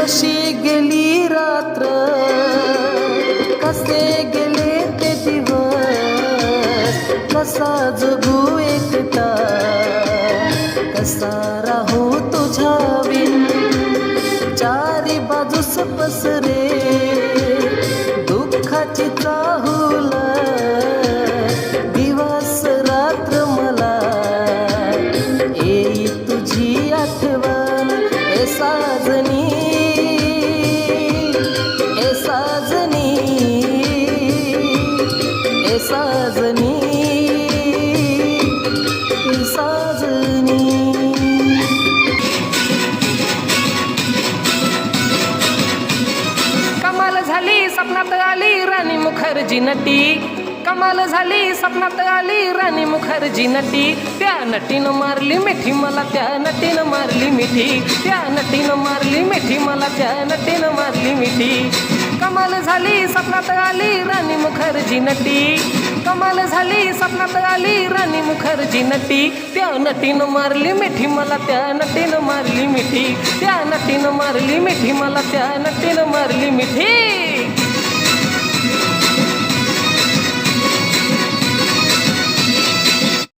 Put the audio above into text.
कशी गेली रात्र, कसे गेले ते दिवस, कसा जगू एकटा, कसा राहू तुझ्या बिन. चारी बाजूस पसरे दुःखाची चाहूल, दिवस रात्र मला येई तुझी आठवण. ए साजनी, ए साजनी, ए साजनी, ए साजनी. कमाल झाली स्वप्नात आली राणी मुखर्जी नटी, कमाल झाली स्वप्नात आली राणी मुखर्जी नटी. त्या नटीनं मारली मिठी मला, त्या नटीनं मारली मिठी, त्या नटीनं मारली मिठी मला, त्या नटीनं मारली मिठी. कमाल झाली स्वप्नात आली राणी मुखर्जी नटी, कमाल झाली स्वप्नात आली राणी मुखर्जी नटी. त्या नटीनं मारली मिठी मला, त्या नटीनं मारली मिठी, त्या नटीनं मारली मिठी मला, त्या नटीनं मारली मिठी.